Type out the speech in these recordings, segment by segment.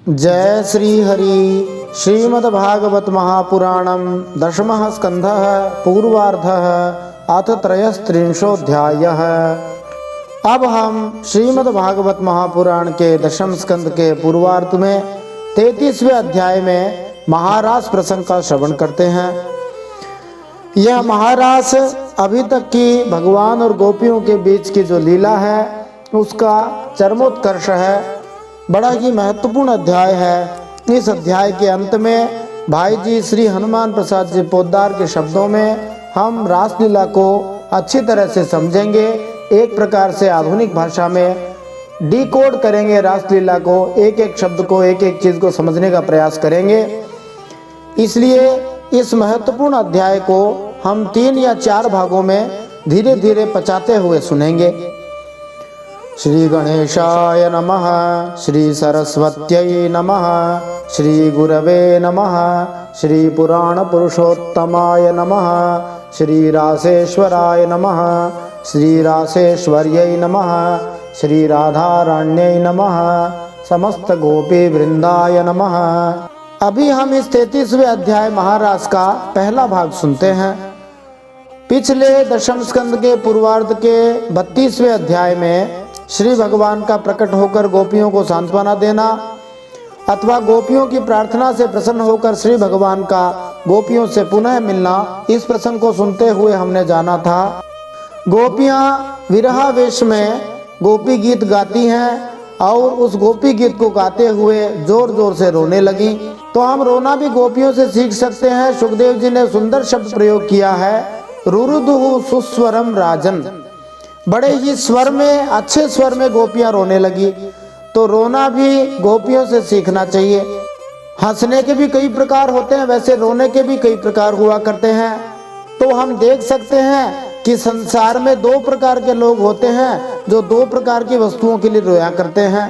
जय श्री हरि। श्रीमद्भागवत महापुराणम दशमः स्कंधः पूर्वार्धः अथ त्रयस्त्रिंशोऽध्यायः। अब हम श्रीमद्भागवत महापुराण के दशम स्कंद के पूर्वार्ध में 33वें अध्याय में महारास प्रसंग का श्रवण करते हैं। यह महारास अभी तक की भगवान और गोपियों के बीच की जो लीला है उसका चरमोत्कर्ष है। बड़ा ही महत्वपूर्ण अध्याय है। इस अध्याय के अंत में भाई जी श्री हनुमान प्रसाद जी पोद्दार के शब्दों में हम रासलीला को अच्छी तरह से समझेंगे। एक प्रकार से आधुनिक भाषा में डिकोड करेंगे रासलीला को, एक एक शब्द को, एक एक चीज़ को समझने का प्रयास करेंगे। इसलिए इस महत्वपूर्ण अध्याय को हम 3 या 4 भागों में धीरे धीरे पचाते हुए सुनेंगे। श्री गणेशाय नमः, श्री सरस्वत्यै नमः, श्री गुरवे नमः, श्री पुराण पुरुषोत्तमाय नमः, श्री रासेश्वराय नमः, श्री रासेश्वर्यै नमः, श्री राधारण्यै नमः, समस्त गोपी वृंदाय नमः। अभी हम इस 33वें अध्याय महारास का पहला भाग सुनते हैं। पिछले दशम स्कंद के पूर्वार्ध के 32वें अध्याय में श्री भगवान का प्रकट होकर गोपियों को सांत्वना देना अथवा गोपियों की प्रार्थना से प्रसन्न होकर श्री भगवान का गोपियों से पुनः मिलना, इस प्रसंग को सुनते हुए हमने जाना था गोपियां विरहावेश में गोपी गीत गाती हैं और उस गोपी गीत को गाते हुए जोर जोर से रोने लगी। तो हम रोना भी गोपियों से सीख सकते हैं। सुखदेव जी ने सुंदर शब्द प्रयोग किया है, रुरुदुहु सुस्वरम राजन। बड़े ही स्वर में, अच्छे स्वर में गोपियां रोने लगी। तो रोना भी गोपियों से सीखना चाहिए। हंसने के भी कई प्रकार होते हैं, वैसे रोने के भी कई प्रकार हुआ करते हैं। तो हम देख सकते हैं कि संसार में 2 प्रकार के लोग होते हैं जो 2 प्रकार की वस्तुओं के लिए रोया करते हैं।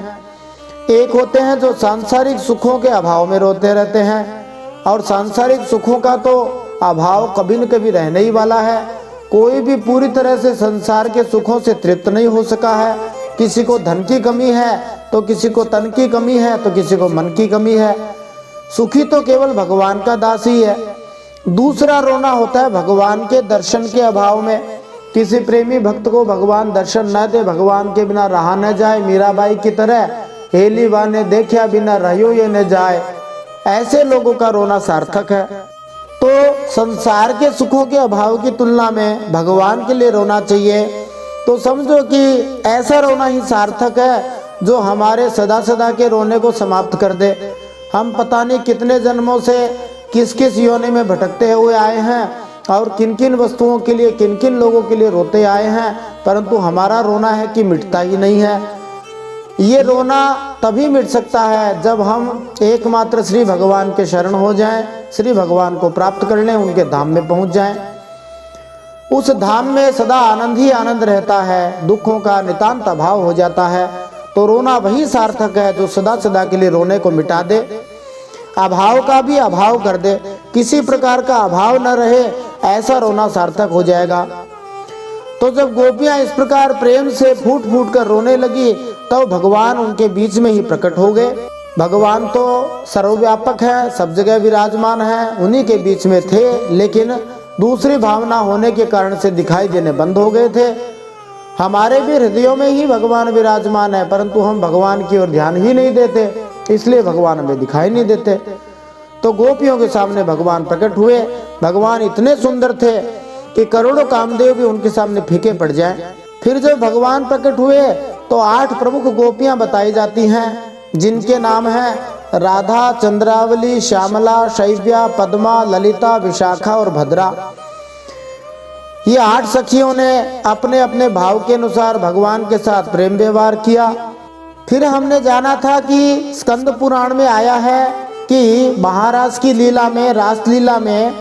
एक होते हैं जो सांसारिक सुखों के अभाव में रोते रहते हैं, और सांसारिक सुखों का तो अभाव कभी न कभी रहने ही वाला है। कोई भी पूरी तरह से संसार के सुखों से तृप्त नहीं हो सका है। किसी को धन की कमी है तो किसी को तन की कमी है तो किसी को मन की कमी है। सुखी तो केवल भगवान का दास ही है। दूसरा रोना होता है भगवान के दर्शन के अभाव में। किसी प्रेमी भक्त को भगवान दर्शन न दे, भगवान के बिना रहा न जाए, मीराबाई की तरह हेली ने देखा बिना रहियो ये न जाए, ऐसे लोगों का रोना सार्थक है। तो संसार के सुखों के अभाव की तुलना में भगवान के लिए रोना चाहिए। तो समझो कि ऐसा रोना ही सार्थक है जो हमारे सदा सदा के रोने को समाप्त कर दे। हम पता नहीं कितने जन्मों से किस किस योनि में भटकते हुए आए हैं और किन किन वस्तुओं के लिए, किन किन लोगों के लिए रोते आए हैं, परंतु हमारा रोना है कि मिटता ही नहीं है। ये रोना तभी मिट सकता है जब हम एकमात्र श्री भगवान के शरण हो जाएं, श्री भगवान को प्राप्त कर लें, उनके धाम में पहुंच जाएं। उस धाम में सदा आनंद ही आनंद रहता है, दुखों का नितांत अभाव हो जाता है। तो रोना वही सार्थक है जो सदा सदा के लिए रोने को मिटा दे, अभाव का भी अभाव कर दे, किसी प्रकार का अभाव न रहे, ऐसा रोना सार्थक हो जाएगा। तो जब गोपियां इस प्रकार प्रेम से फूट फूट कर रोने लगी तो भगवान उनके बीच में ही प्रकट हो गए। भगवान तो सर्वव्यापक है, सब जगह विराजमान है, उन्हीं के बीच में थे, लेकिन दूसरी भावना होने के कारण से दिखाई देने बंद हो गए थे। हमारे भी हृदयों में ही भगवान विराजमान है, परंतु हम भगवान की ओर ध्यान ही नहीं देते, इसलिए भगवान हमें दिखाई नहीं देते। तो गोपियों के सामने भगवान प्रकट हुए। भगवान इतने सुंदर थे कि करोड़ों कामदेव भी उनके सामने फीके पड़ जाएं। फिर जब भगवान प्रकट हुए तो 8 प्रमुख गोपियां बताई जाती हैं, जिनके नाम हैं राधा, चंद्रावली, श्यामला, शैव्या, पद्मा, ललिता, विशाखा और भद्रा। ये 8 सखियों ने अपने अपने भाव के अनुसार भगवान के साथ प्रेम व्यवहार किया। फिर हमने जाना था कि स्कंद पुराण में आया है कि महारास की लीला में, रासलीला में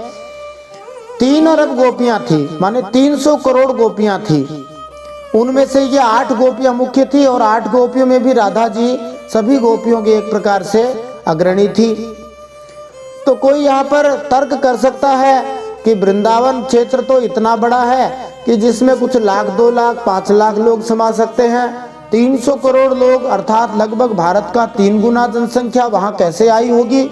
3 अरब गोपियां थी, माने 300 करोड़ गोपियां थी। उनमें से ये 8 गोपियां मुख्य थी और 8 गोपियों में भी राधा जी सभी गोपियों के एक प्रकार से अग्रणी थी। तो कोई यहाँ पर तर्क कर सकता है कि वृंदावन क्षेत्र तो इतना बड़ा है कि जिसमें कुछ लाख, 2 लाख, 5 लाख लोग समा सकते हैं, 300 करोड़ लोग अर्थात लगभग भारत का 3 गुना जनसंख्या वहाँ कैसे आई होगी।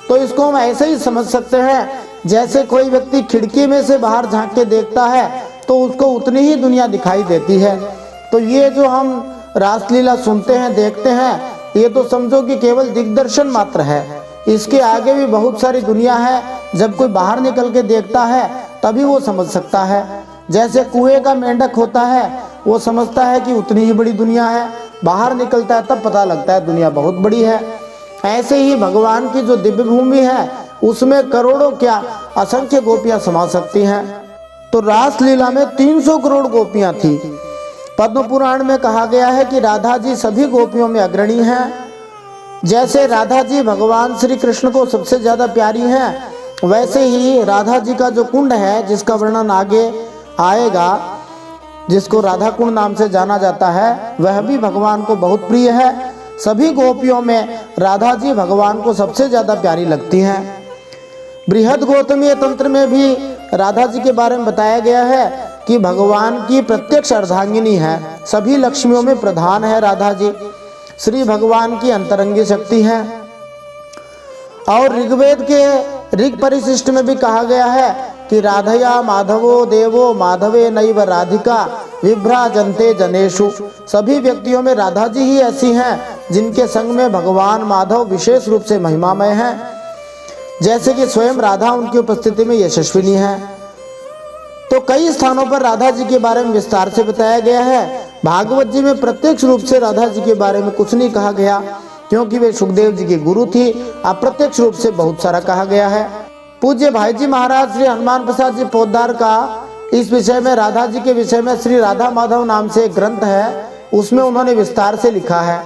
तो इसको हम ऐसे ही समझ सकते हैं, जैसे कोई व्यक्ति खिड़की में से बाहर झांक के देखता है तो उसको उतनी ही दुनिया दिखाई देती है। तो ये जो हम रासलीला सुनते हैं, देखते हैं, ये तो समझो कि केवल दिग्दर्शन मात्र है। इसके आगे भी बहुत सारी दुनिया है। जब कोई बाहर निकल के देखता है तभी वो समझ सकता है। जैसे कुएं का मेंढक होता है, वो समझता है कि उतनी ही बड़ी दुनिया है, बाहर निकलता है तब पता लगता है दुनिया बहुत बड़ी है। ऐसे ही भगवान की जो दिव्य भूमि है उसमें करोड़ों क्या असंख्य गोपियां समा सकती हैं। तो रासलीला में 300 करोड़ गोपियां थी। पद्म पुराण में कहा गया है कि राधा जी सभी गोपियों में अग्रणी हैं। जैसे राधा जी भगवान श्री कृष्ण को सबसे ज्यादा प्यारी हैं, वैसे ही राधा जी का जो कुंड है, जिसका वर्णन आगे आएगा, जिसको राधा कुंड नाम से जाना जाता है, वह भी भगवान को बहुत प्रिय है। सभी गोपियों में राधा जी भगवान को सबसे ज्यादा प्यारी लगती हैं। बृहद गौतमीय तंत्र में भी राधा जी के बारे में बताया गया है कि भगवान की प्रत्यक्ष अर्धांगिनी है, सभी लक्ष्मियों में प्रधान है राधा जी, श्री भगवान की अंतरंगी शक्ति है। और ऋग्वेद के ऋग परिशिष्ट में भी कहा गया है कि राधया माधवो देवो माधवे नैव राधिका विभ्राजन्ते जनेषु। सभी व्यक्तियों में राधा जी ही ऐसी हैं जिनके संग में भगवान माधव विशेष रूप से महिमामय हैं, जैसे कि स्वयं राधा उनकी उपस्थिति में यशस्विनी है। तो कई स्थानों पर राधा जी के बारे में विस्तार से बताया गया है। भागवत जी में प्रत्यक्ष रूप से राधा जी के बारे में कुछ नहीं कहा गया, क्योंकि वे सुखदेव जी की गुरु थी। अप्रत्यक्ष रूप से बहुत सारा कहा गया है। पूज्य भाई जी महाराज श्री हनुमान प्रसाद जी पोद्दार का इस विषय में, राधा जी के विषय में, श्री राधा माधव नाम से एक ग्रंथ है, उसमें उन्होंने विस्तार से लिखा है।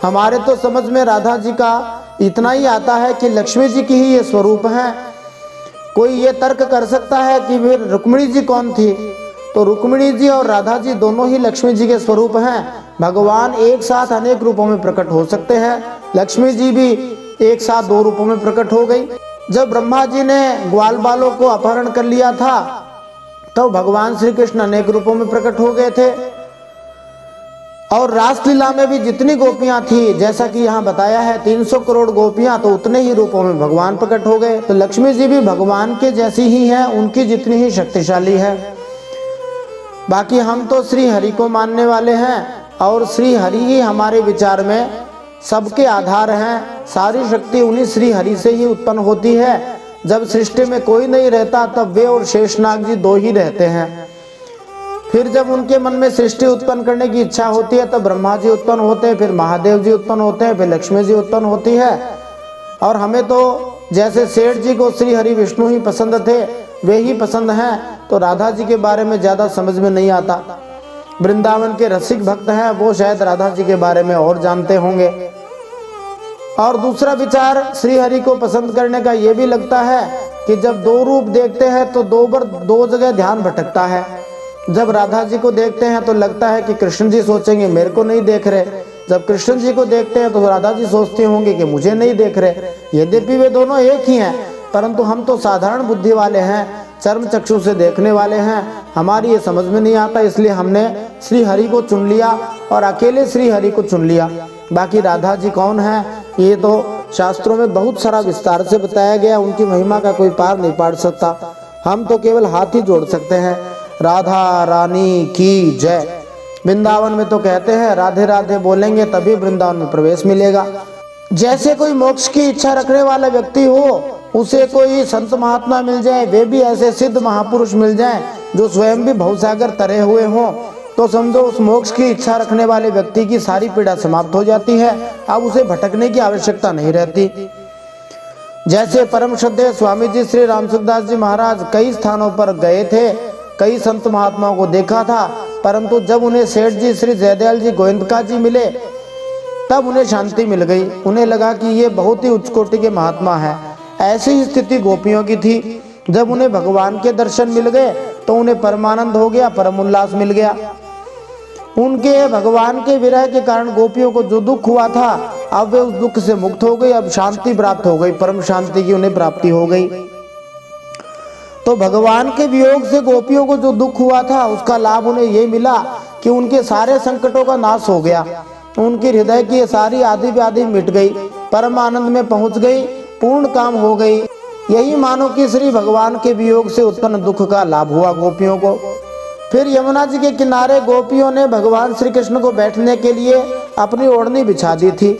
हमारे तो समझ में राधा जी का इतना ही आता है कि लक्ष्मी जी की ही ये स्वरूप है। कोई ये तर्क कर सकता है कि फिर रुक्मिणी जी कौन थी, तो रुक्मिणी जी और राधा जी दोनों ही लक्ष्मी जी के स्वरूप हैं। भगवान एक साथ अनेक रूपों में प्रकट हो सकते हैं। लक्ष्मी जी भी एक साथ 2 रूपों में प्रकट हो गई। जब ब्रह्मा जी ने ग्वाल बालों को अपहरण कर लिया था, तो भगवान श्री कृष्ण अनेक रूपों में प्रकट हो गए थे। और रासलीला में भी जितनी गोपियां थी, जैसा कि यहाँ बताया है 300 करोड़ गोपियां, तो उतने ही रूपों में भगवान प्रकट हो गए। तो लक्ष्मी जी भी भगवान के जैसी ही हैं, उनकी जितनी ही शक्तिशाली है। बाकी हम तो श्री हरि को मानने वाले हैं, और श्री हरि ही हमारे विचार में सबके आधार हैं। सारी शक्ति उन्हीं श्री हरि से ही उत्पन्न होती है। जब सृष्टि में कोई नहीं रहता, तब वे और शेषनाग जी 2 ही रहते हैं। फिर जब उनके मन में सृष्टि उत्पन्न करने की इच्छा होती है, तब ब्रह्मा जी उत्पन्न होते हैं, फिर महादेव जी उत्पन्न होते हैं, फिर लक्ष्मी जी उत्पन्न होती है। और हमें तो जैसे सेठ जी को श्री हरि विष्णु ही पसंद थे, वे ही पसंद हैं, तो राधा जी के बारे में ज़्यादा समझ में नहीं आता। वृंदावन के रसिक भक्त हैं, वो शायद राधा जी के बारे में और जानते होंगे। और दूसरा विचार श्री हरि को पसंद करने का ये भी लगता है कि जब 2 रूप देखते हैं तो 2 जगह ध्यान भटकता है। जब राधा जी को देखते हैं तो लगता है कि कृष्ण जी सोचेंगे मेरे को नहीं देख रहे, जब कृष्ण जी को देखते हैं तो राधा जी सोचते होंगे कि मुझे नहीं देख रहे। यद्यपि वे दोनों एक ही हैं, परंतु हम तो साधारण बुद्धि वाले हैं, चर्म चक्षु से देखने वाले हैं, हमारी ये समझ में नहीं आता, इसलिए हमने श्री हरि को चुन लिया और अकेले श्री हरि को चुन लिया। बाकी राधा जी कौन है, ये तो शास्त्रों में बहुत सारा विस्तार से बताया गया। उनकी महिमा का कोई पार नहीं पाड़ सकता। हम तो केवल हाथ ही जोड़ सकते हैं, राधा रानी की जय। वृंदावन में तो कहते हैं राधे राधे बोलेंगे तभी वृंदावन में प्रवेश मिलेगा। जैसे कोई मोक्ष की इच्छा रखने वाला व्यक्ति हो, उसे कोई संत महात्मा मिल जाए, वे भी ऐसे सिद्ध महापुरुष मिल जाएं जो स्वयं भी भवसागर तरे हुए हों, तो समझो उस मोक्ष की इच्छा रखने वाले व्यक्ति की सारी पीड़ा समाप्त हो जाती है। अब उसे भटकने की आवश्यकता नहीं रहती। जैसे परम श्रद्धेय स्वामी जी श्री रामसुखदास जी महाराज कई स्थानों पर गए थे, कई संत महात्माओं को देखा था, परंतु जब उन्हें सेठ जी श्री जयदयाल जी गोविंदका जी मिले, तब उन्हें शांति मिल गई। उन्हें लगा कि ये बहुत ही उच्च कोटि के महात्मा हैं। ऐसी ही स्थिति गोपियों की थी। जब उन्हें भगवान के दर्शन मिल गए तो उन्हें परमानंद हो गया, परम उल्लास मिल गया। उनके भगवान के विरह के कारण गोपियों को जो दुख हुआ था, अब वे उस दुख से मुक्त हो गई, अब शांति प्राप्त हो गई, परम शांति की उन्हें प्राप्ति हो गई। तो भगवान के वियोग से गोपियों को जो दुख हुआ था, उसका लाभ उन्हें ये मिला कि उनके सारे संकटों का नाश हो गया, उनकी हृदय की सारी आदि व्याधि मिट गई, परम आनंद में पहुंच गई, पूर्ण काम हो गई। यही मानो कि श्री भगवान के वियोग से उत्पन्न दुख का लाभ हुआ गोपियों को। फिर यमुना जी के किनारे गोपियों ने भगवान श्री कृष्ण को बैठने के लिए अपनी ओढ़नी बिछा दी थी।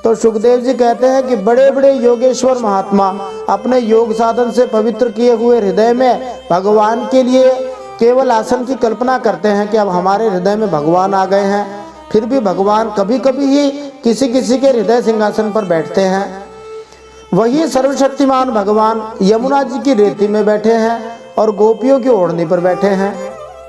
तो सुखदेव जी कहते हैं कि बड़े बड़े योगेश्वर महात्मा अपने योग साधन से पवित्र किए हुए हृदय में भगवान के लिए केवल आसन की कल्पना करते हैं कि अब हमारे हृदय में भगवान आ गए हैं। फिर भी भगवान कभी कभी ही किसी किसी के हृदय सिंहासन पर बैठते हैं। वही सर्वशक्तिमान भगवान यमुना जी की रेती में बैठे हैं और गोपियों की ओढ़नी पर बैठे हैं।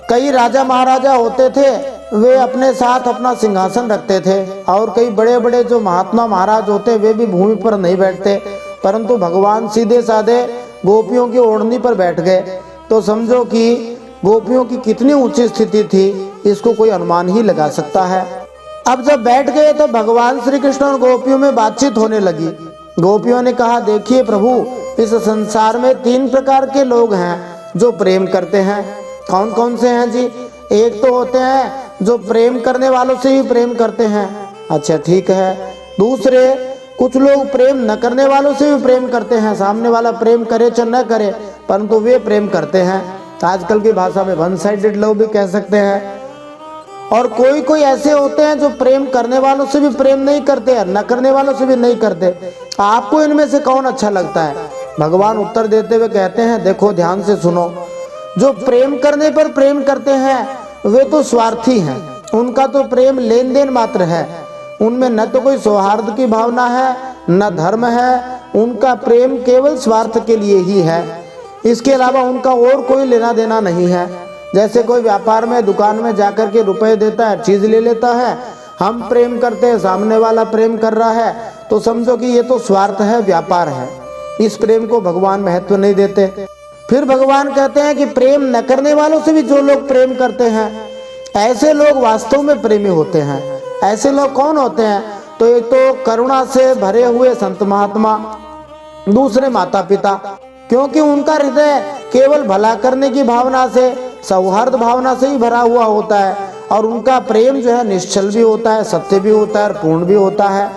कई राजा महाराजा होते थे, वे अपने साथ अपना सिंहासन रखते थे, और कई बड़े बड़े जो महात्मा महाराज होते वे भी भूमि पर नहीं बैठते, परंतु भगवान सीधे साधे गोपियों की ओढ़नी पर बैठ गए। तो समझो कि गोपियों की कितनी ऊंची स्थिति थी, इसको कोई अनुमान ही लगा सकता है। अब जब बैठ गए तो भगवान श्री कृष्ण और गोपियों में बातचीत होने लगी। गोपियों ने कहा, देखिए प्रभु, इस संसार में 3 प्रकार के लोग हैं जो प्रेम करते हैं। कौन कौन से हैं जी? एक तो होते हैं जो प्रेम करने वालों से ही प्रेम करते हैं। अच्छा ठीक है। दूसरे, कुछ लोग प्रेम न करने वालों से भी प्रेम करते हैं, सामने वाला प्रेम करे चाहे न करे, परंतु वे प्रेम करते हैं। आजकल की भाषा में वन साइडेड लव भी कह सकते हैं। और कोई कोई ऐसे होते हैं जो प्रेम करने वालों से भी प्रेम नहीं करते हैं, न करने वालों से भी नहीं करते। आपको इनमें से कौन अच्छा लगता है? भगवान उत्तर देते हुए कहते हैं, देखो ध्यान से सुनो, जो प्रेम करने पर प्रेम करते हैं वे तो स्वार्थी हैं, उनका तो प्रेम लेन देन मात्र है, उनमें न तो कोई सौहार्द की भावना है न धर्म है, उनका प्रेम केवल स्वार्थ के लिए ही है, इसके अलावा उनका और कोई लेना देना नहीं है। जैसे कोई व्यापार में दुकान में जाकर के रुपए देता है, चीज ले लेता है, हम प्रेम करते हैं, सामने वाला प्रेम कर रहा है, तो समझो कि ये तो स्वार्थ है, व्यापार है। इस प्रेम को भगवान महत्व नहीं देते। फिर भगवान कहते हैं कि प्रेम न करने वालों से भी जो लोग प्रेम करते हैं, ऐसे लोग वास्तव में प्रेमी होते हैं। ऐसे लोग कौन होते हैं? तो एक तो करुणा से भरे हुए संत महात्मा, दूसरे माता पिता, क्योंकि उनका हृदय केवल भला करने की भावना से, सौहार्द भावना से ही भरा हुआ होता है, और उनका प्रेम जो है निश्चल भी होता है, सत्य भी होता है और पूर्ण भी होता है।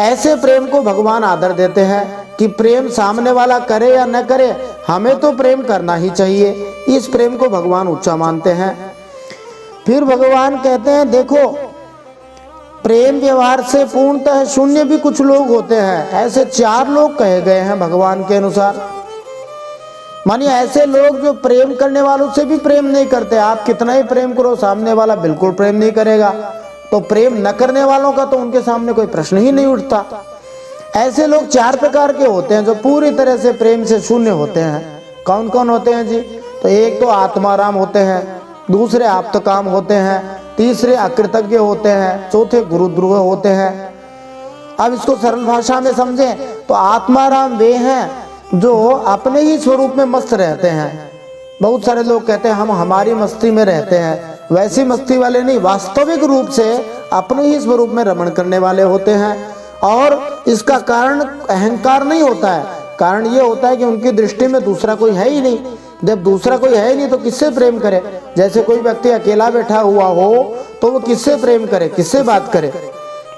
ऐसे प्रेम को भगवान आदर देते हैं कि प्रेम सामने वाला करे या न करे, हमें तो प्रेम करना ही चाहिए। इस प्रेम को भगवान ऊंचा मानते हैं। फिर भगवान कहते हैं, देखो प्रेम व्यवहार से पूर्णतः शून्य भी कुछ लोग होते हैं। ऐसे 4 लोग कहे गए हैं भगवान के अनुसार। मानिए ऐसे लोग जो प्रेम करने वालों से भी प्रेम नहीं करते। आप कितना ही प्रेम करो, सामने वाला बिल्कुल प्रेम नहीं करेगा। तो प्रेम न करने वालों का तो उनके सामने कोई प्रश्न ही नहीं उठता। ऐसे लोग 4 प्रकार के होते हैं जो पूरी तरह से प्रेम से शून्य होते हैं। कौन कौन होते हैं जी? तो एक तो आत्माराम होते हैं, दूसरे आप्तकाम होते हैं, तीसरे अकृतज्ञ होते हैं, चौथे गुरुद्रोह होते हैं। अब इसको सरल भाषा में समझें तो आत्माराम वे हैं जो अपने ही स्वरूप में मस्त रहते हैं। बहुत सारे लोग कहते हैं हम हमारी मस्ती में रहते हैं, वैसी मस्ती वाले नहीं, वास्तविक रूप से अपने ही स्वरूप में रमण करने वाले होते हैं। और इसका कारण अहंकार नहीं होता है, कारण ये होता है कि उनकी दृष्टि में दूसरा कोई है ही नहीं। जब दूसरा कोई है ही नहीं तो किससे प्रेम करे? जैसे कोई व्यक्ति अकेला बैठा हुआ हो तो वो किससे प्रेम करे, किससे बात करे?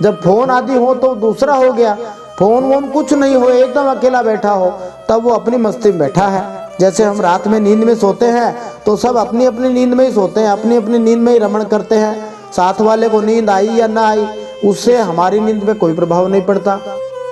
जब फोन आदि हो तो दूसरा हो गया, फोन वोन कुछ नहीं हो, एकदम अकेला बैठा हो, तब वो अपनी मस्ती में बैठा है। जैसे हम रात में नींद में सोते हैं तो सब अपनी अपनी नींद में ही सोते हैं, अपनी अपनी नींद में ही रमण करते हैं। साथ वाले को नींद आई या ना आई उससे हमारी नींद पे कोई प्रभाव नहीं पड़ता।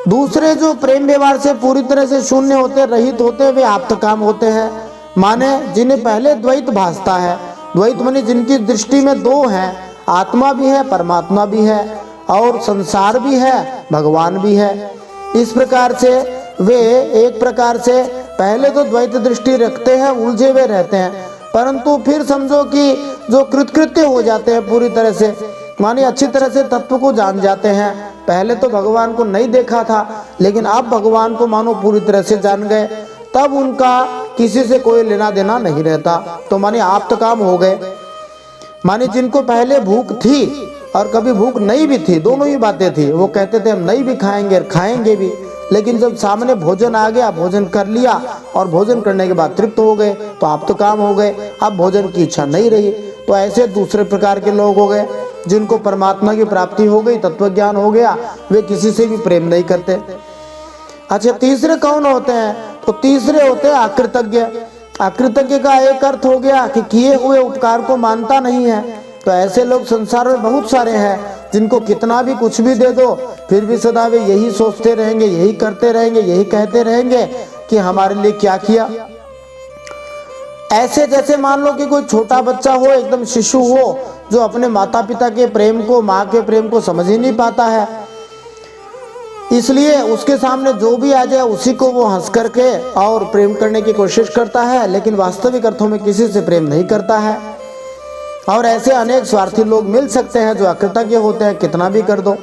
दूसरे जो प्रेम व्यवहार से पूरी तरह से शून्य होते, रहित होते, वे आप्तकाम होते हैं। माने जिन्हें पहले द्वैत भासता है। द्वैत माने जिनकी दृष्टि में 2 हैं, आत्मा भी है, परमात्मा भी है, और संसार भी है, भगवान भी है। इस प्रकार से वे एक प्रकार से पहले तो द्वैत दृष्टि रखते हैं, उलझे हुए रहते हैं, परंतु फिर समझो कि जो कृतकृत्य हो जाते हैं पूरी तरह से, माने अच्छी तरह से तत्व को जान जाते हैं। पहले तो भगवान को नहीं देखा था, लेकिन अब भगवान को मानो पूरी तरह से जान गए, तब उनका किसी से कोई लेना देना नहीं रहता। तो माने आप तो काम हो गए। माने जिनको पहले भूख थी और कभी भूख नहीं भी थी, दोनों ही बातें थी, वो कहते थे हम नहीं भी खाएंगे और खाएंगे भी, लेकिन जब सामने भोजन आ गया, भोजन कर लिया और भोजन करने के बाद तृप्त हो गए तो आप तो काम हो गए, अब भोजन की इच्छा नहीं रही। तो ऐसे दूसरे प्रकार के लोग हो गए जिनको परमात्मा की प्राप्ति हो गई, तत्व ज्ञान हो गया, वे किसी से भी प्रेम नहीं करते। अच्छा, तीसरे कौन होते हैं? तो तीसरे होते हैं अकृतज्ञ। अकृतज्ञ का एक अर्थ हो गया कि किए हुए उपकार को मानता नहीं है। तो ऐसे लोग संसार में बहुत सारे हैं जिनको कितना भी कुछ भी दे दो फिर भी सदा वे यही सोचते रहेंगे, यही करते रहेंगे, यही कहते रहेंगे कि हमारे लिए क्या किया। ऐसे जैसे मान लो कि कोई छोटा बच्चा हो, एकदम शिशु हो, जो अपने माता पिता के प्रेम को, माँ के प्रेम को समझ ही नहीं पाता है, इसलिए उसके सामने जो भी आ जाए उसी को वो हंस करके और प्रेम करने की कोशिश करता है, लेकिन वास्तविक अर्थों में किसी से प्रेम नहीं करता है। और ऐसे अनेक स्वार्थी लोग मिल सकते हैं जो अकृतज्ञ होते हैं, कितना भी कर दो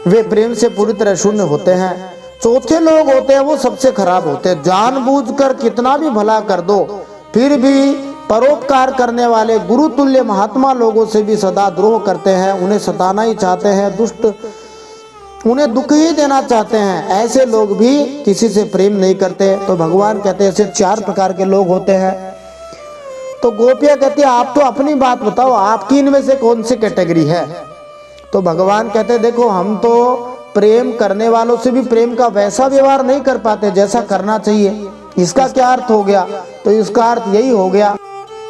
वे प्रेम से पूरी तरह शून्य होते हैं। चौथे लोग होते हैं वो सबसे खराब होते हैं, जानबूझकर कितना भी भला कर दो फिर भी परोपकार करने वाले गुरु तुल्य महात्मा लोगों से भी सदा द्रोह करते हैं, उन्हें सताना ही चाहते हैं, दुष्ट उन्हें दुख ही देना चाहते हैं। ऐसे लोग भी किसी से प्रेम नहीं करते। तो भगवान कहते हैं ऐसे 4 प्रकार के लोग होते हैं। तो गोपियां कहती है आप तो अपनी बात बताओ, आपकी इनमें से कौन सी कैटेगरी है? तो भगवान कहते हैं देखो, हम तो प्रेम करने वालों से भी प्रेम का वैसा व्यवहार नहीं कर पाते जैसा करना चाहिए। इसका क्या अर्थ हो गया? तो इसका अर्थ यही हो गया,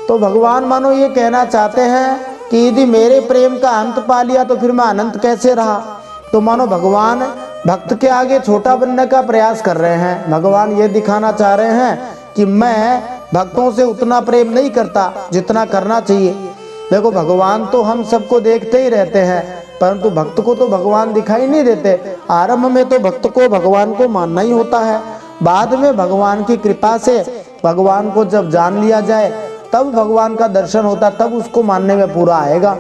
तो भगवान मानो ये कहना चाहते हैं कि यदि मेरे प्रेम का अंत पा लिया तो फिर मैं अनंत कैसे रहा। तो मानो भगवान भक्त के आगे छोटा बनने का प्रयास कर रहे हैं। भगवान ये दिखाना चाह रहे हैं कि मैं भक्तों से उतना प्रेम नहीं करता जितना करना चाहिए। देखो, भगवान तो हम सबको देखते ही रहते हैं, परंतु भक्त को तो भगवान दिखाई नहीं देते। आरंभ में तो भक्त को भगवान को मानना ही होता है, बाद में भगवान की कृपा से भगवान को जब जान लिया जाए तब भगवान का दर्शन होता, तब उसको मानने में पूरा आएगा।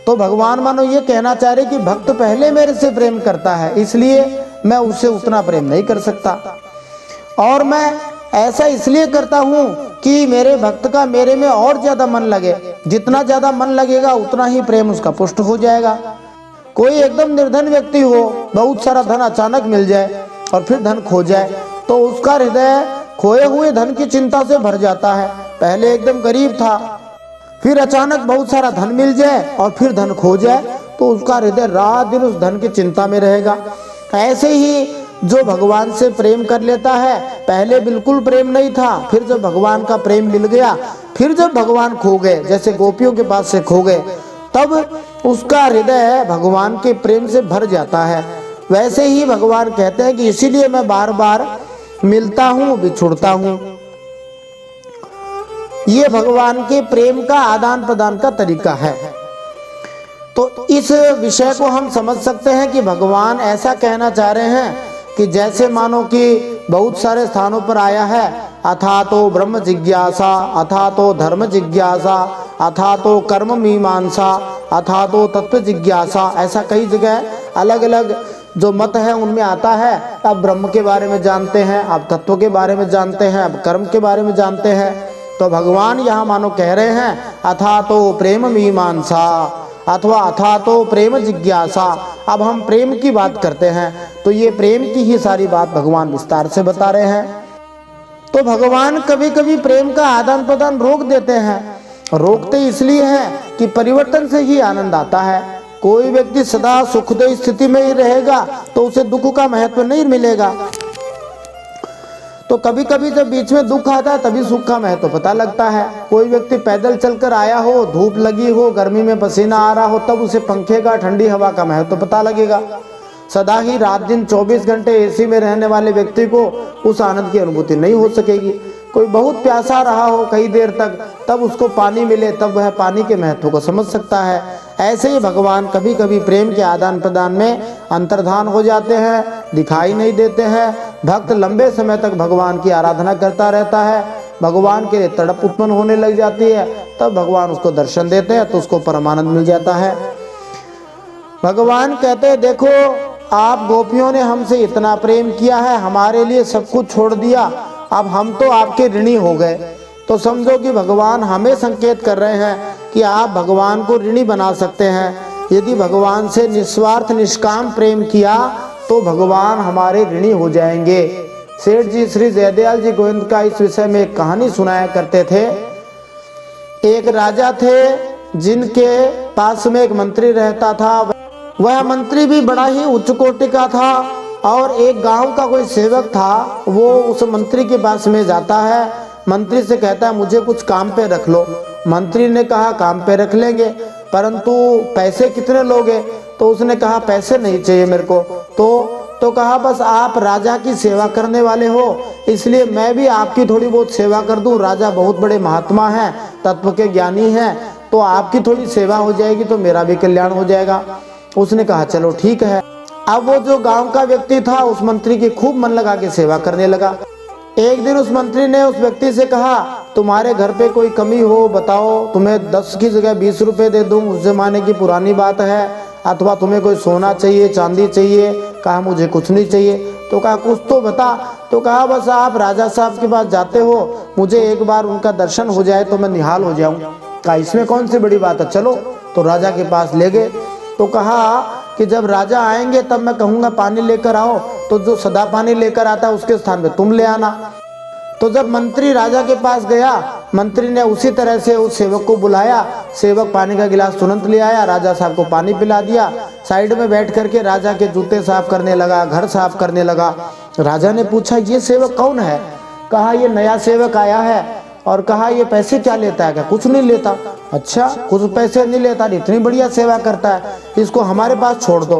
तो भगवान मानो ये कहना चाह रहे कि भक्त पहले मेरे से प्रेम करता है, इसलिए मैं उससे उतना प्रेम नहीं कर सकता, और मैं ऐसा इसलिए करता हूँ कि मेरे भक्त का मेरे में और ज्यादा मन लगे। जितना ज्यादा मन लगेगा उतना ही प्रेम उसका पुष्ट हो जाएगा। कोई एकदम निर्धन व्यक्ति हो, बहुत सारा धन अचानक मिल जाए और फिर धन खो जाए, तो उसका हृदय खोए हुए धन की चिंता से भर जाता है। पहले एकदम गरीब था, फिर अचानक बहुत सारा धन मिल जाए और फिर धन खो जाए, तो उसका हृदय रात दिन उस धन की चिंता में रहेगा। ऐसे ही जो भगवान से प्रेम कर लेता है, पहले बिल्कुल प्रेम नहीं था, फिर जब भगवान का प्रेम मिल गया, फिर जब भगवान खो गए, जैसे गोपियों के पास से खो गए, तब उसका हृदय भगवान के प्रेम से भर जाता है। वैसे ही भगवान कहते हैं कि इसीलिए मैं बार बार मिलता हूँ, बिछुड़ता हूँ। ये भगवान के प्रेम का आदान प्रदान का तरीका है। तो इस विषय को हम समझ सकते हैं कि भगवान ऐसा कहना चाह रहे हैं कि जैसे मानो कि बहुत सारे स्थानों पर आया है, अथा तो ब्रह्म जिज्ञासा, अथा तो धर्म जिज्ञासा, अथा तो कर्म मीमांसा, अथा तो तत्व जिज्ञासा, ऐसा कई जगह अलग अलग जो मत है उनमें आता है। अब ब्रह्म के बारे में जानते हैं, अब तत्व के बारे में जानते हैं, अब कर्म के बारे में जानते हैं। तो भगवान यहाँ मानो कह रहे हैं अथा तो प्रेम मीमांसा अथवा अथा तो प्रेम जिज्ञासा। अब हम प्रेम की बात करते हैं, तो ये प्रेम की ही सारी बात भगवान विस्तार से बता रहे हैं। तो भगवान कभी कभी प्रेम का आदान प्रदान रोक देते हैं। रोकते इसलिए हैं कि परिवर्तन से ही आनंद आता है। कोई व्यक्ति सदा सुखदायी स्थिति में ही रहेगा तो उसे दुख का महत्व नहीं मिलेगा। तो कभी कभी जब बीच में दुख आता है तभी सुख का महत्व पता लगता है। कोई व्यक्ति पैदल चलकर आया हो, धूप लगी हो, गर्मी में पसीना आ रहा हो, तब उसे पंखे का, ठंडी हवा का महत्व पता लगेगा। सदा ही रात दिन 24 घंटे एसी में रहने वाले व्यक्ति को उस आनंद की अनुभूति नहीं हो सकेगी। कोई बहुत प्यासा रहा हो कई देर तक, तब उसको पानी मिले, तब वह पानी के महत्व को समझ सकता है। ऐसे ही भगवान कभी कभी प्रेम के आदान प्रदान में अंतर्धान हो जाते हैं, दिखाई नहीं देते हैं। भक्त लंबे समय तक भगवान की आराधना करता रहता है, भगवान के लिए तड़प उत्पन्न होने लग जाती है, तब भगवान उसको दर्शन देते हैं तो उसको परमानंद मिल जाता है। भगवान कहते हैं देखो, आप गोपियों ने हमसे इतना प्रेम किया है, हमारे लिए सब कुछ छोड़ दिया, अब हम तो आपके ऋणी हो गए। तो समझो कि भगवान हमें संकेत कर रहे हैं कि आप भगवान को ऋणी बना सकते हैं। यदि भगवान से निस्वार्थ निष्काम प्रेम किया, तो भगवान हमारे ऋणी हो जाएंगे। सेठ जी श्री जयदयाल जी गोविंद का इस विषय में एक कहानी सुनाया करते थे। एक राजा थे जिनके पास में एक मंत्री रहता था। वह मंत्री भी बड़ा ही उच्च कोटि का था और एक गांव का कोई सेवक था, वो उस मंत्री के पास में जाता है। मंत्री से कहता है मुझे कुछ काम पे रख लो। मंत्री ने कहा काम पे रख लेंगे, परंतु पैसे कितने लोगे? तो उसने कहा पैसे नहीं चाहिए मेरे को। तो कहा बस आप राजा की सेवा करने वाले हो, इसलिए मैं भी आपकी थोड़ी बहुत सेवा कर दूं। राजा बहुत बड़े महात्मा हैं, तत्व के ज्ञानी हैं, तो आपकी थोड़ी सेवा हो जाएगी तो मेरा भी कल्याण हो जाएगा। उसने कहा चलो ठीक है। अब वो जो गांव का व्यक्ति था उस मंत्री की खूब मन लगा के सेवा करने लगा। एक दिन उस मंत्री ने उस व्यक्ति से कहा तुम्हारे घर पे कोई कमी हो बताओ, तुम्हें 10 की जगह 20 रुपए दे दूं, उस जमाने की पुरानी बात है। अथवा तुम्हें कोई सोना चाहिए, चांदी चाहिए? कहा मुझे कुछ नहीं चाहिए। तो कहा कुछ तो बता। तो कहा बस आप राजा साहब के पास जाते हो, मुझे एक बार उनका दर्शन हो जाए तो मैं निहाल हो जाऊं। कहा इसमें कौन सी बड़ी बात है, चलो। तो राजा के पास ले गए। तो कहा कि जब राजा आएंगे तब मैं कहूँगा पानी लेकर आओ, तो जो सदा पानी लेकर आता है उसके स्थान पे तुम ले आना। तो जब मंत्री राजा के पास गया, मंत्री ने उसी तरह से उस सेवक को बुलाया। सेवक पानी का गिलास तुरंत ले आया, राजा साहब को पानी पिला दिया। साइड में बैठ करके राजा के जूते साफ करने लगा, घर साफ करने लगा। राजा ने पूछा ये सेवक कौन है? कहा ये नया सेवक आया है। और कहा ये पैसे क्या लेता है? क्या कुछ नहीं लेता। अच्छा कुछ पैसे नहीं लेता, इतनी बढ़िया सेवा करता है, इसको हमारे पास छोड़ दो।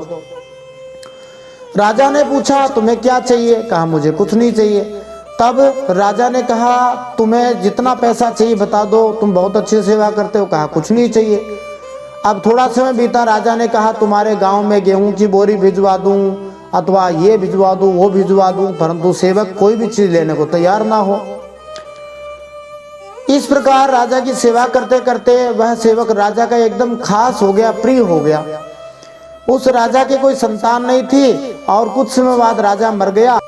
राजा ने पूछा तुम्हें क्या चाहिए? कहा मुझे कुछ नहीं चाहिए। तब राजा ने कहा तुम्हें जितना पैसा चाहिए बता दो, तुम बहुत अच्छी सेवा करते हो। कहा कुछ नहीं चाहिए। अब थोड़ा समय बीता, राजा ने कहा तुम्हारे गांव में गेहूं की बोरी भिजवा दूं, अथवा ये भिजवा दूं, वो भिजवा दूं, परंतु सेवक कोई भी चीज लेने को तैयार ना हो। इस प्रकार राजा की सेवा करते करते वह सेवक राजा का एकदम खास हो गया, प्रिय हो गया। उस राजा के कोई संतान नहीं थी और कुछ समय बाद राजा मर गया।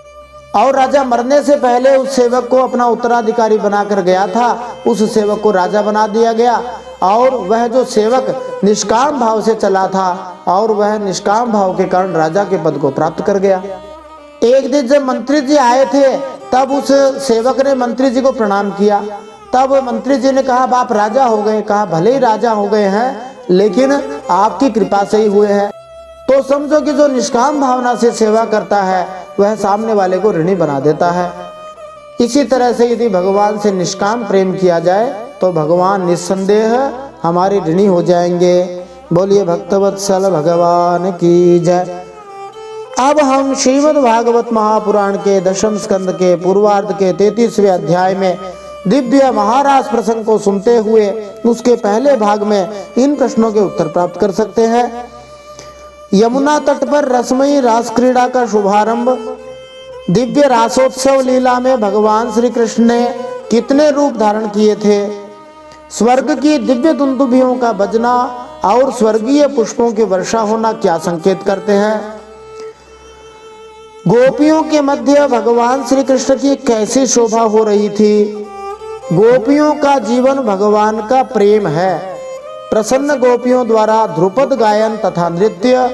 और राजा मरने से पहले उस सेवक को अपना उत्तराधिकारी बनाकर गया था। उस सेवक को राजा बना दिया गया और वह जो सेवक निष्काम भाव से चला था और वह निष्काम भाव के कारण राजा के पद को प्राप्त कर गया। एक दिन जब मंत्री जी आए थे तब उस सेवक ने मंत्री जी को प्रणाम किया। तब मंत्री जी ने कहा आप राजा हो गए। कहा भले ही राजा हो गए हैं, लेकिन आपकी कृपा से ही हुए हैं। तो समझो कि जो निष्काम भावना से सेवा करता है वह सामने वाले को ऋणी बना देता है। इसी तरह से यदि भगवान से निष्काम प्रेम किया जाए तो भगवान निस्संदेह हमारे ऋणी हो जाएंगे। बोलिए भक्तवत्सल भगवान की जय। अब हम श्रीमद् भागवत महापुराण के 10वें स्कंद के पूर्वार्ध के 33वें अध्याय में दिव्य महाराज प्रसंग को सुनते हुए उसके पहले भाग में इन प्रश्नों के उत्तर प्राप्त कर सकते हैं। यमुना तट पर रसमयी रास क्रीड़ा का शुभारंभ। दिव्य रासोत्सव लीला में भगवान श्री कृष्ण ने कितने रूप धारण किए थे? स्वर्ग की दिव्य दुंदुभियों का बजना और स्वर्गीय पुष्पों की वर्षा होना क्या संकेत करते हैं? गोपियों के मध्य भगवान श्री कृष्ण की कैसी शोभा हो रही थी? गोपियों का जीवन भगवान का प्रेम है। प्रसन्न गोपियों द्वारा ध्रुपद गायन तथा नृत्य।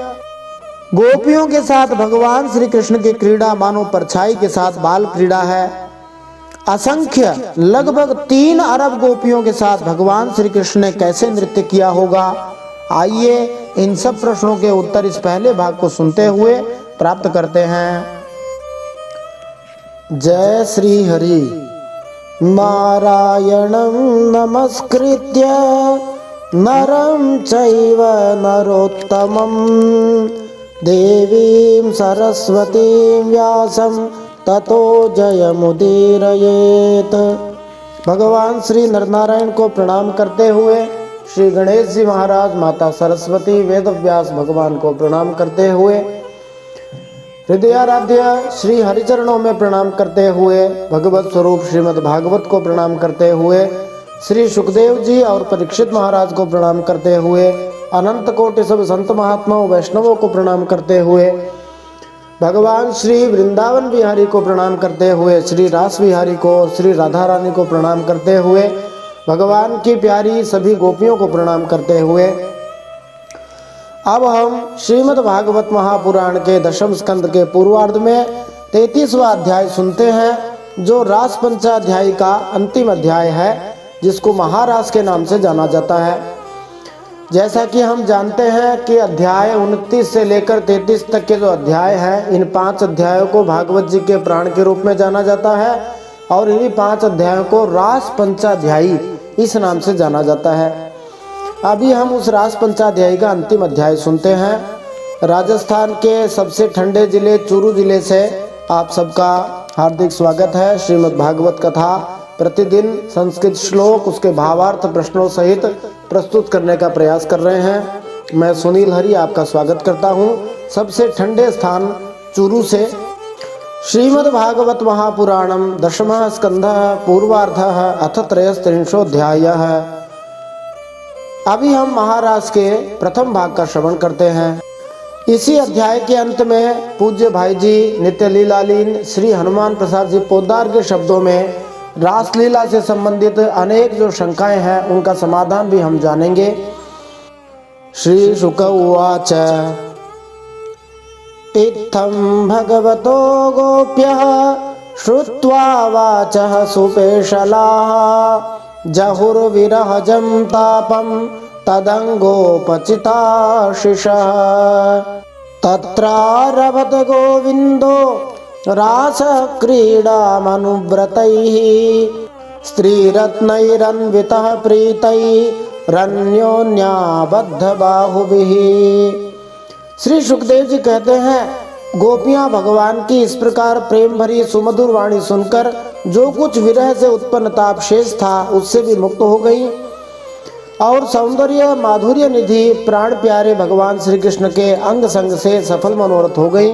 गोपियों के साथ भगवान श्री कृष्ण की क्रीड़ा मानो परछाई के साथ बाल क्रीड़ा है। असंख्य लगभग 3 अरब गोपियों के साथ भगवान श्री कृष्ण ने कैसे नृत्य किया होगा? आइए इन सब प्रश्नों के उत्तर इस पहले भाग को सुनते हुए प्राप्त करते हैं। जय श्री हरि। नारायणं नमस्कृत्य नरं चैव नरोत्तमं देवीं सरस्वतीं व्यासं ततो जयमुदीरयेत्। भगवान श्री नरनारायण को प्रणाम करते हुए श्री गणेश जी महाराज, माता सरस्वती, वेद व्यास भगवान को प्रणाम करते हुए, हृदयाराध्य श्री हरिचरणों में प्रणाम करते हुए, भगवत स्वरूप श्रीमद् भागवत को प्रणाम करते हुए, श्री सुखदेव जी और परीक्षित महाराज को प्रणाम करते हुए, अनंत कोटि सब संत महात्माओं वैष्णवों को प्रणाम करते हुए, भगवान श्री वृंदावन बिहारी को प्रणाम करते हुए, श्री रास बिहारी को, श्री राधा रानी को प्रणाम करते हुए, भगवान की प्यारी सभी गोपियों को प्रणाम करते हुए, अब हम श्रीमद् भागवत महापुराण के दशम स्कंद के पूर्वार्ध में 33वां अध्याय सुनते हैं, जो रास पंचाध्यायी का अंतिम अध्याय है, जिसको महारास के नाम से जाना जाता है। जैसा कि हम जानते हैं कि अध्याय 29 से लेकर 33 तक के जो अध्याय हैं, इन 5 अध्यायों को भागवत जी के प्राण के रूप में जाना जाता है और इन्हीं 5 अध्यायों को रास पंचाध्यायी इस नाम से जाना जाता है। अभी हम उस रास पंचाध्यायी का अंतिम अध्याय सुनते हैं। राजस्थान के सबसे ठंडे जिले चूरू जिले से आप सबका हार्दिक स्वागत है। श्रीमद् भागवत कथा प्रतिदिन संस्कृत श्लोक, उसके भावार्थ प्रश्नों सहित प्रस्तुत करने का प्रयास कर रहे हैं। मैं सुनील हरि आपका स्वागत करता हूं सबसे ठंडे स्थान चूरू से। श्रीमद् भागवत महापुराणम दशमः स्कंधः पूर्वार्धः अथ त्रयस्त्रिंशोऽध्यायः। अभी हम महाराज के प्रथम भाग का श्रवण करते हैं। इसी अध्याय के अंत में पूज्य भाई जी नित्य लीलालीन श्री हनुमान प्रसाद जी पोद्दार के शब्दों में रासलीला से संबंधित अनेक जो शंकाएं हैं उनका समाधान भी हम जानेंगे। श्री शुक उवाच इत्थं भगवतो गोप्यः श्रुत्वा वाचः सुपेशलाः जहुर्विरहजं तापं तदङ्गोपचिताशिषः तत्रारभत गोविन्दो रासक्रीडामनुव्रतैः स्त्रीरत्नैरन्वितः प्रीतैरन्योन्याबद्धबाहुभिः। श्री सुखदेव जी कहते हैं, गोपियां भगवान की इस प्रकार प्रेम भरी सुमधुर वाणी सुनकर जो कुछ विरह से उत्पन्न ताप शेष था उससे भी मुक्त हो गई और सौंदर्य माधुर्य निधि प्राण प्यारे भगवान श्री कृष्ण के अंग संग से सफल मनोरथ हो गई।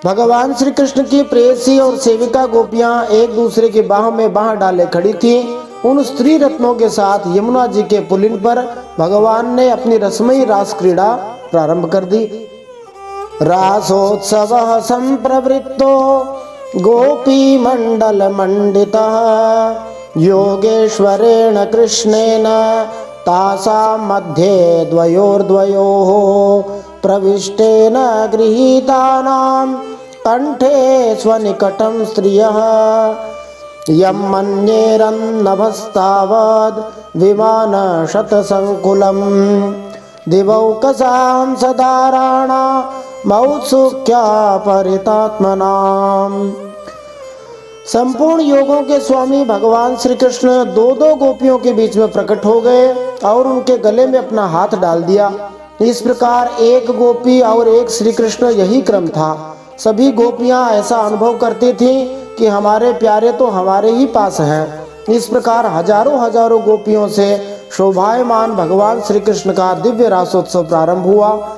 भगवान श्री कृष्ण की प्रेयसी और सेविका गोपियां एक दूसरे की बाह में बाह डाले खड़ी थी। उन स्त्री रत्नों के साथ यमुना जी के पुलिन पर भगवान ने अपनी रसमयी रास क्रीड़ा प्रारंभ कर दी। रासोत्सवः संप्रवृत्तो गोपी मंडल मंडितः योगेश्वरेण कृष्णेन तासां मध्ये द्वयोर्द्वयोः प्रविष्टेन गृहीतानां कंठे स्वनिकटं स्त्रियः यं मन्येरन्नभस्तावद् विमानशतसङ्कुलं दिवौकसां सदाराणा मौत्सुक्या परितात्मनाम्। संपूर्ण योगों के स्वामी भगवान श्री कृष्ण दो गोपियों के बीच में प्रकट हो गए और उनके गले में अपना हाथ डाल दिया। इस प्रकार एक गोपी और एक श्री कृष्ण, यही क्रम था। सभी गोपियां ऐसा अनुभव करती थीं कि हमारे प्यारे तो हमारे ही पास हैं। इस प्रकार हजारों हजारों गोपियों से शोभायमान भगवान श्री कृष्ण का दिव्य रासोत्सव प्रारंभ हुआ।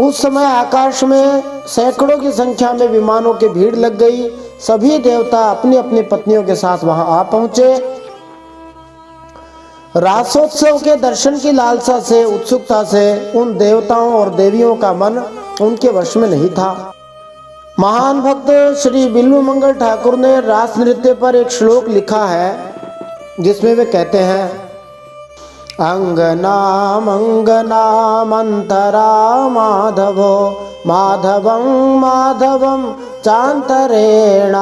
उस समय आकाश में सैकड़ों की संख्या में विमानों की भीड़ लग गई। सभी देवता अपनी अपनी पत्नियों के साथ वहां आ पहुंचे। रासोत्सव के दर्शन की लालसा से, उत्सुकता से उन देवताओं और देवियों का मन उनके वश में नहीं था। महान भक्त श्री बिल्लू मंगल ठाकुर ने रास नृत्य पर एक श्लोक लिखा है, जिसमें वे कहते हैं, अंगनामंगनामंतरा माधवो माधवं माधवं चांतरेणांगनाः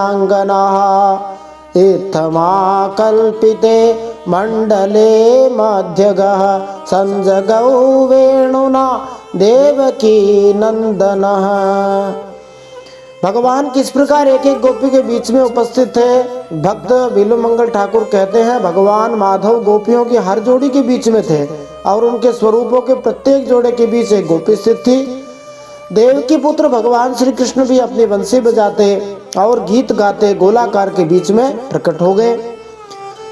इत्थमाकल्पिते मंडले मध्यगः संजगौ वेणुना देवकी नंदनः। भगवान किस प्रकार एक एक गोपी के बीच में उपस्थित थे। भक्त बिल्लू मंगल ठाकुर कहते हैं, भगवान माधव गोपियों की हर जोड़ी के बीच में थे और उनके स्वरूपों के प्रत्येक जोड़े के बीच एक गोपी स्थित थी। देवकी पुत्र भगवान श्री कृष्ण भी अपनी बंसी बजाते और गीत गाते गोलाकार के बीच में प्रकट हो गए।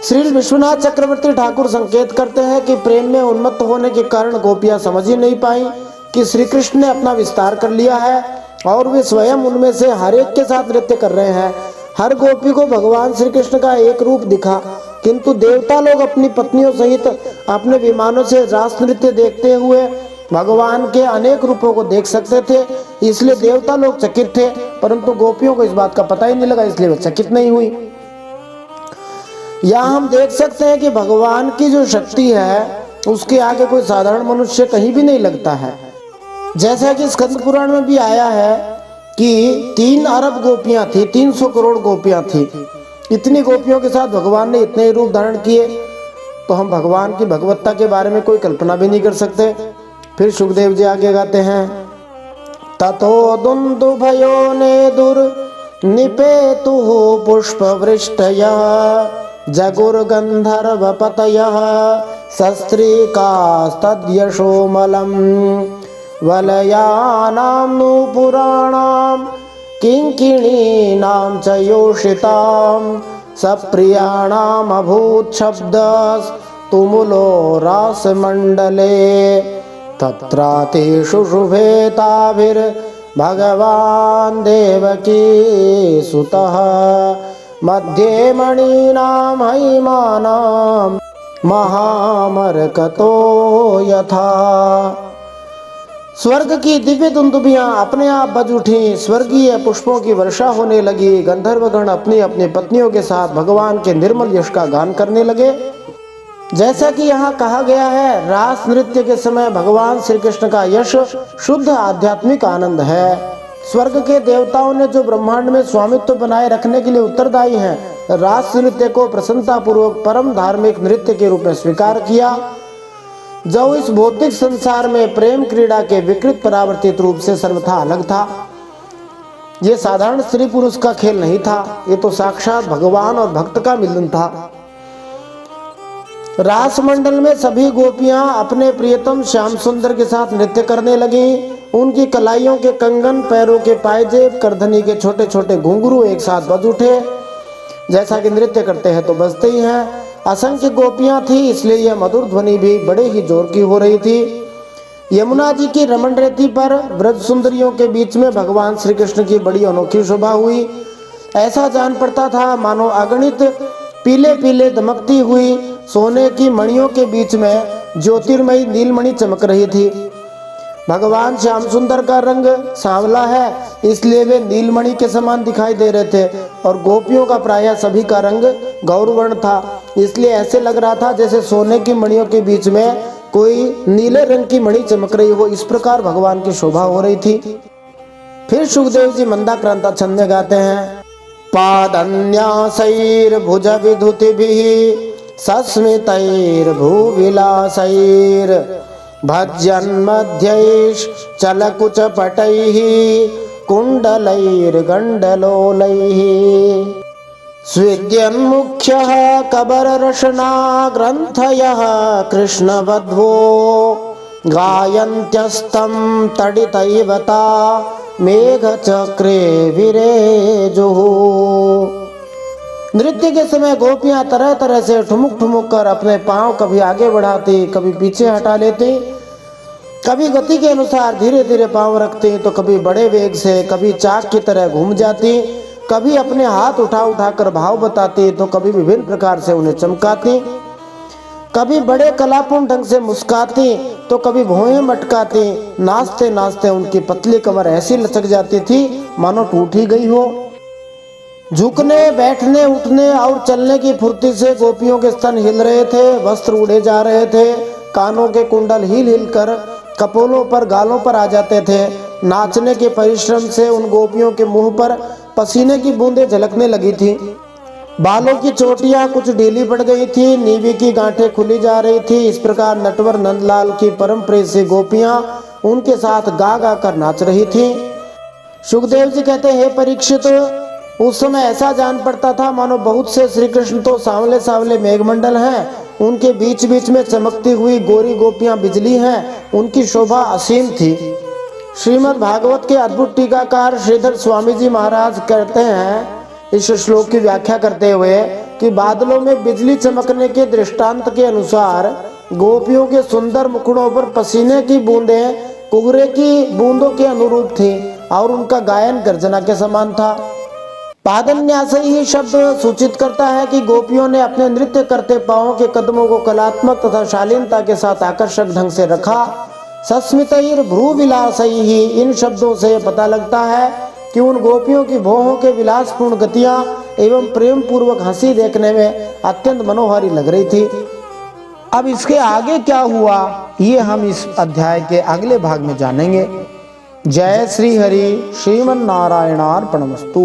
श्री विश्वनाथ चक्रवर्ती ठाकुर संकेत करते हैं कि प्रेम में उन्मत्त होने के कारण गोपियां समझ ही नहीं पाई कि श्री कृष्ण ने अपना विस्तार कर लिया है और वे स्वयं उनमें से हर एक के साथ नृत्य कर रहे हैं। हर गोपी को भगवान श्री कृष्ण का एक रूप दिखा, किंतु देवता लोग अपनी पत्नियों सहित अपने विमानों से रास नृत्य देखते हुए भगवान के अनेक रूपों को देख सकते थे। इसलिए देवता लोग चकित थे, परंतु गोपियों को इस बात का पता ही नहीं लगा, इसलिए वे चकित नहीं हुई। यहाँ हम देख सकते हैं कि भगवान की जो शक्ति है उसके आगे कोई साधारण मनुष्य कहीं भी नहीं लगता है। जैसा कि स्कंद पुराण में भी आया है कि 3 अरब गोपियां थी, 300 करोड़ गोपियां थी। इतनी गोपियों के साथ भगवान ने इतने रूप धारण किए, तो हम भगवान की भगवत्ता के बारे में कोई कल्पना भी नहीं कर सकते। फिर सुखदेव जी आगे गाते हैं, ततो दुन्दुभयो नेदुर निपेतुः पुष्पवृष्टयः जगुर्गन्धर्वपतयः सस्त्रीकास्तद्यशोमलम् वलयानां नूपुराणां किङ्किणीनां च योषितां सप्रियाणाम् अभूत् शब्दस्तुमुलो रासमण्डले तत्रातेषु शुभे ताभिर्भगवान् देवकी सुतः मध्ये मणीनां हैमानां महामरकतो यथा। स्वर्ग की दिव्य दुंदुभियां अपने आप बज उठी, स्वर्गीय पुष्पों की वर्षा होने लगी, गंधर्वगण अपनी अपनी पत्नियों के साथ भगवान के निर्मल यश का गान करने लगे। जैसा कि यहाँ कहा गया है, रास नृत्य के समय भगवान श्री कृष्ण का यश शुद्ध आध्यात्मिक आनंद है। स्वर्ग के देवताओं ने जो ब्रह्मांड में स्वामित्व बनाए रखने के लिए उत्तरदायी हैं, रास नृत्य को प्रसन्नता पूर्वक परम धार्मिक नृत्य के रूप में स्वीकार किया, जो इस भौतिक संसार में प्रेम क्रीड़ा के विकृत परावर्तित रूप से सर्वथा अलग था। ये साधारण स्त्री पुरुष का खेल नहीं था, ये तो साक्षात भगवान और भक्त का मिलन था। रास मंडल में सभी गोपियां अपने प्रियतम श्याम सुंदर के साथ नृत्य करने लगी। उनकी कलाइयों के कंगन, पैरों के पायजेब, करधनी के छोटे छोटे घुंघरू एक साथ बज उठे। जैसा कि नृत्य करते हैं तो बजते ही हैं। असंख्य गोपियां थी, इसलिए यह मधुर ध्वनि भी बड़े ही जोर की हो रही थी। यमुना जी की रमण रेती पर ब्रज सुंदरियों के बीच में भगवान श्री कृष्ण की बड़ी अनोखी शोभा हुई। ऐसा जान पड़ता था मानो अगणित पीले पीले दमकती हुई सोने की मणियों के बीच में ज्योतिर्मयी नीलमणि चमक रही थी। भगवान श्याम सुंदर का रंग सांवला है, इसलिए वे नीलमणि के समान दिखाई दे रहे थे, और गोपियों का प्रायः सभी का रंग गौरवर्ण था, इसलिए ऐसे लग रहा था जैसे सोने की मणियों के बीच में कोई नीले रंग की मणि चमक रही हो। इस प्रकार भगवान की शोभा हो रही थी। फिर सुखदेव जी मंदाक्रांता छंद में गाते हैं, पादन्यासैर्भुज विधुतिभिः सस्मितैर्भुविलासैर् भज्यन्मध्यैश्चलकुचपटैः कुण्डलैर्गण्डलोलैः स्विद्यन्मुख्यः कबररशना ग्रन्थयः कृष्णवध्वो गायन्त्यस्तं तडितैवता मेघचक्रे विरेजुः। नृत्य के समय गोपियां तरह तरह से ठुमुक ठुमुक कर अपने पांव कभी आगे बढ़ाती, कभी पीछे हटा लेती, कभी गति के अनुसार धीरे धीरे पांव रखती, तो कभी बड़े वेग से, कभी चाक की तरह घूम जाती, कभी अपने हाथ उठा उठा कर भाव बताती, तो कभी विभिन्न प्रकार से उन्हें चमकाती, कभी बड़े कलापूर्ण ढंग से मुस्काती, तो कभी भौहें मटकाती। नाचते नाचते उनकी पतली कमर ऐसी लचक जाती थी मानो टूट ही गई हो। झुकने, बैठने, उठने और चलने की फुर्ती से गोपियों के स्तन हिल रहे थे, वस्त्र उड़े जा रहे थे, कानों के कुंडल हिल हिल कर कपोलों पर, गालों पर आ जाते थे। नाचने के परिश्रम से उन गोपियों के मुंह पर पसीने की बूंदें झलकने लगी थी। बालों की चोटियां कुछ ढीली पड़ गई थी, नीवी की गांठें खुली जा रही थी। इस प्रकार नटवर नंदलाल की परम प्रेसी गोपियां उनके साथ गा गा कर नाच रही थी। सुखदेव जी कहते हैं, हे परीक्षित, उस समय ऐसा जान पड़ता था मानो बहुत से श्री कृष्ण तो सांवले सांवले मेघमंडल हैं, उनके बीच बीच में चमकती हुई गोरी गोपियां बिजली हैं। उनकी शोभा असीम थी। श्रीमद् भागवत के अद्भुत टीकाकार श्रीधर स्वामी जी महाराज कहते हैं इस श्लोक की व्याख्या करते हुए कि बादलों में बिजली चमकने के दृष्टांत के अनुसार गोपियों के सुंदर मुखड़ों पर पसीने की बूंदें कुहरे की बूंदों के अनुरूप थी और उनका गायन गर्जना के समान था। पादन्यास ही शब्द सूचित करता है कि गोपियों ने अपने नृत्य करते पांवों के कदमों को कलात्मक तथा शालीनता के साथ आकर्षक ढंग से रखा। सस्मितैर भ्रूविलासैहि, इन शब्दों से पता लगता है कि उन गोपियों की भौहों के विलासपूर्ण गतियां एवं प्रेम पूर्वक हंसी देखने में अत्यंत मनोहारी लग रही थी। अब इसके आगे क्या हुआ ये हम इस अध्याय के अगले भाग में जानेंगे। जय श्री हरि। श्रीमन नारायणार्पणमस्तु।